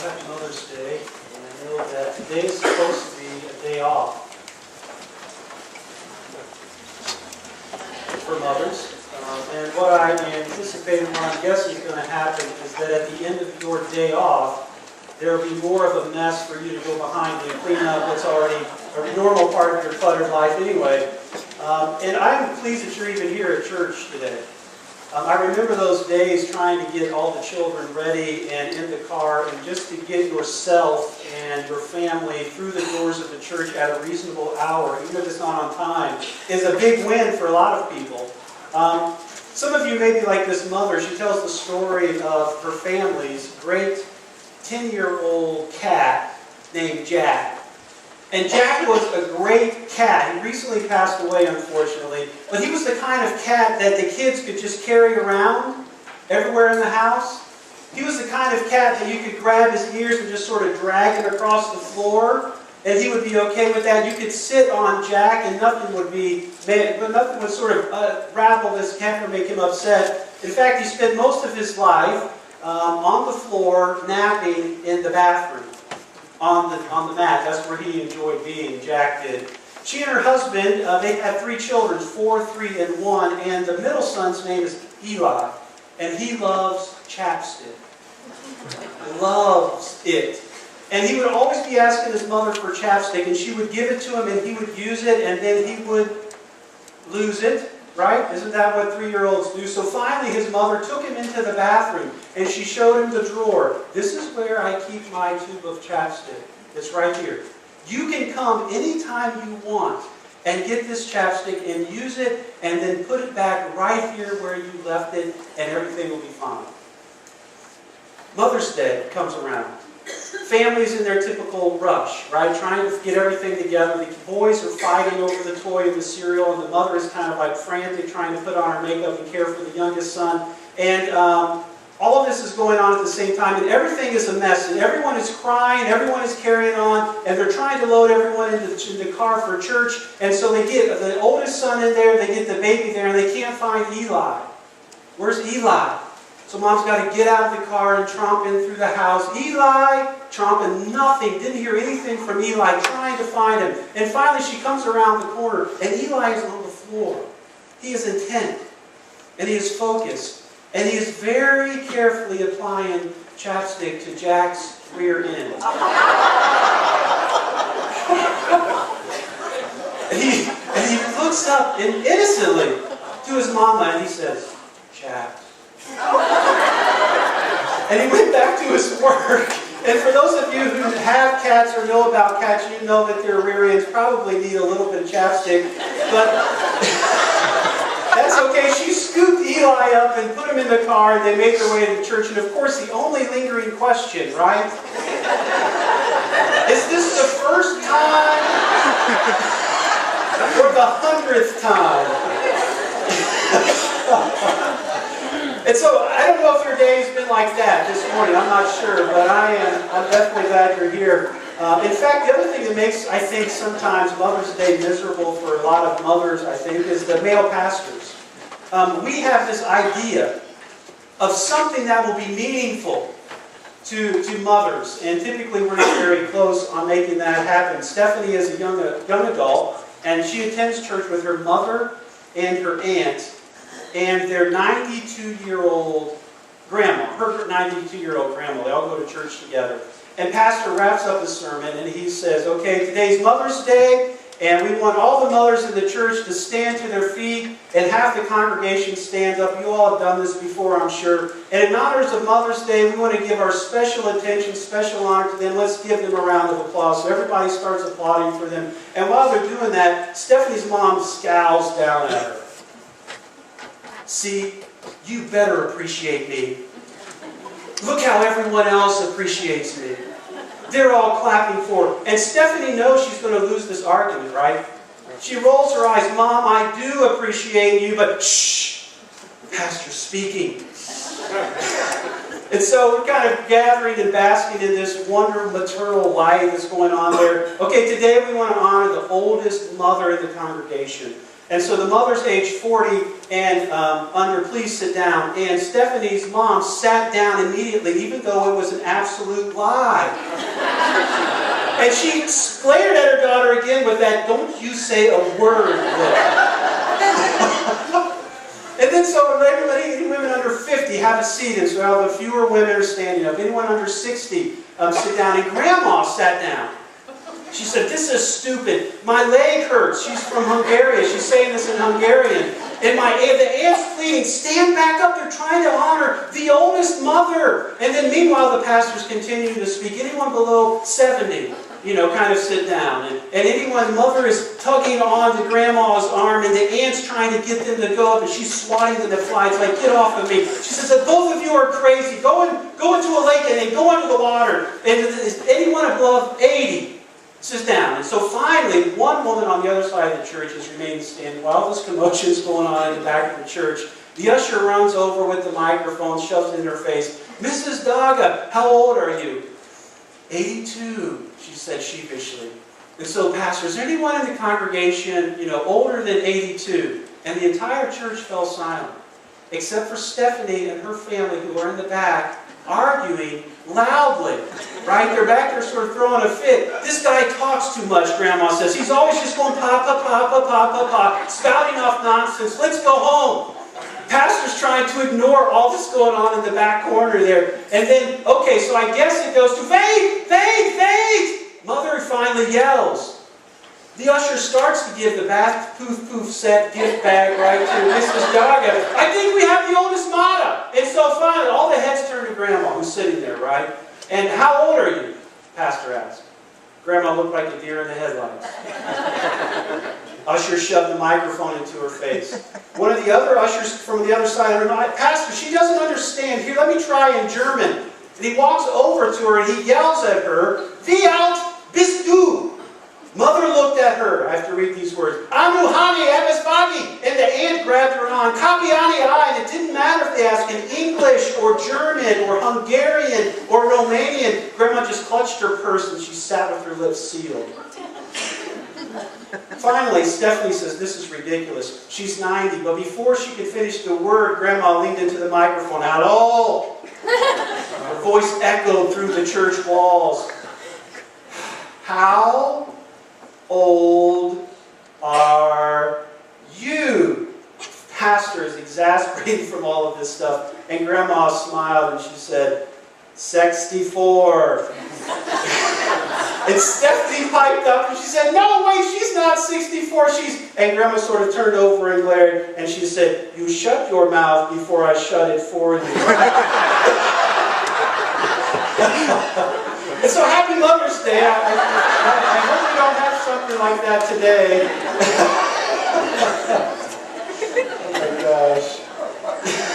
Happy Mother's Day, and I know that today is supposed to be a day off for mothers. And what I'm anticipating, what I'm guessing is going to happen is that at the end of your day off, there will be more of a mess for you to go behind and clean up what's already a normal part of your cluttered life anyway. And I'm pleased that you're even here at church today. I remember those days trying to get all the children ready and in the car, and just to get yourself and your family through the doors of the church at a reasonable hour, even if it's not on time, is a big win for a lot of people. Some of you may be like this mother. She tells the story of her family's great 10-year-old cat named Jack. And Jack was a great cat. He recently passed away, unfortunately. But he was the kind of cat that the kids could just carry around everywhere in the house. He was the kind of cat that you could grab his ears and just sort of drag him across the floor, and he would be okay with that. You could sit on Jack and nothing would sort of rattle this cat or make him upset. In fact, he spent most of his life on the floor napping in the bathroom. On the mat. That's where he enjoyed being, Jack did. She and her husband, they had 3 children, 4, 3, and 1, and the middle son's name is Eli, and he loves chapstick. Loves it. And he would always be asking his mother for chapstick, and she would give it to him, and he would use it, and then he would lose it. Right? Isn't that what 3-year-olds do? So finally his mother took him into the bathroom and she showed him the drawer. This is where I keep my tube of chapstick. It's right here. You can come anytime you want and get this chapstick and use it and then put it back right here where you left it and everything will be fine. Mother's Day comes around. Families in their typical rush, right? Trying to get everything together. The boys are fighting over the toy and the cereal, and the mother is kind of like frantic trying to put on her makeup and care for the youngest son. And all of this is going on at the same time, and everything is a mess. And everyone is crying, everyone is carrying on, and they're trying to load everyone into the car for church. And so they get the oldest son in there, they get the baby there, and they can't find Eli. Where's Eli? So mom's got to get out of the car and tromp in through the house. Eli, tromping nothing, didn't hear anything from Eli, trying to find him. And finally she comes around the corner, and Eli is on the floor. He is intent, and he is focused, and he is very carefully applying chapstick to Jack's rear end. and he looks up innocently to his mama, and he says, "Jack." And he went back to his work. And for those of you who have cats or know about cats, you know that their rear ends probably need a little bit of chapstick. But that's okay. She scooped Eli up and put him in the car, and they made their way to the church. And of course, the only lingering question, right? Is this the first time or the 100th time? And so, I don't know if your day has been like that this morning, I'm not sure, but I'm definitely glad you're here. In fact, the other thing that makes, I think, sometimes Mother's Day miserable for a lot of mothers, I think, is the male pastors. We have this idea of something that will be meaningful to mothers, and typically we're not very close on making that happen. Stephanie is a young adult, and she attends church with her mother and her aunt, and their 92-year-old grandma, her 92-year-old grandma. They all go to church together. And Pastor wraps up his sermon, and he says, okay, today's Mother's Day, and we want all the mothers in the church to stand to their feet, and half the congregation stands up. You all have done this before, I'm sure. And in honors of Mother's Day, we want to give our special attention, special honor to them. Let's give them a round of applause. So everybody starts applauding for them. And while they're doing that, Stephanie's mom scowls down at her. See, you better appreciate me. Look how everyone else appreciates me. They're all clapping for her. And Stephanie knows she's going to lose this argument, right? She rolls her eyes. Mom, I do appreciate you, but shh, Pastor's speaking. And so we're kind of gathering and basking in this wonder maternal light that's going on there. Okay, today we want to honor the oldest mother in the congregation. And so the mother's age 40, and under please sit down. And Stephanie's mom sat down immediately, even though it was an absolute lie. And she glared at her daughter again with that, don't you say a word look. And then so any women under 50 have a seat, and so the fewer women are standing up. Anyone under 60 sit down, and Grandma sat down. She said, this is stupid. My leg hurts. She's from Hungary. She's saying this in Hungarian. And the aunt's pleading, stand back up. They're trying to honor the oldest mother. And then meanwhile, the pastors continue to speak. Anyone below 70, kind of sit down. And anyone, mother is tugging on to Grandma's arm, and the aunt's trying to get them to go up, and she's swatting them to fly. It's like, get off of me. She says, both of you are crazy. Go into a lake and then go into the water. And is anyone above 80? Sits down. And so finally, one woman on the other side of the church is remaining standing while this commotion is going on in the back of the church. The usher runs over with the microphone, shoves it in her face. Mrs. Daga, how old are you? 82, she said sheepishly. And so, Pastor, is there anyone in the congregation, older than 82? And the entire church fell silent, except for Stephanie and her family who are in the back, arguing loudly, right? They're back there sort of throwing a fit. This guy talks too much, Grandma says. He's always just going papa, papa, papa, papa, spouting off nonsense. Let's go home. Pastor's trying to ignore all that's going on in the back corner there. And then, okay, so I guess it goes to Faith, Faith, Faith. Mother finally yells. The usher starts to give the bath poof poof set gift bag right to Mrs. Daga. I think we have the oldest Mata. And so finally, all the heads turn to Grandma, who's sitting there, right? And how old are you? Pastor asked. Grandma looked like a deer in the headlights. Usher shoved the microphone into her face. One of the other ushers from the other side of her, Pastor, she doesn't understand. Here, let me try in German. And he walks over to her and he yells at her, Wie alt bist du? Mother looked at her. I have to read these words. Anu hani evesvagi. And the aunt grabbed her on. Kapiani I. And it didn't matter if they asked in English or German or Hungarian or Romanian. Grandma just clutched her purse and she sat with her lips sealed. Finally, Stephanie says, this is ridiculous. She's 90. But before she could finish the word, Grandma leaned into the microphone. Hello! Her voice echoed through the church walls. How old are you? Pastor is exasperated from all of this stuff. And Grandma smiled and she said, 64. And Stephanie piped up and she said, no way, she's not 64. And Grandma sort of turned over and glared and she said, you shut your mouth before I shut it for you. And so happy Mother's Day. I hope we don't have something like that today. Oh my gosh.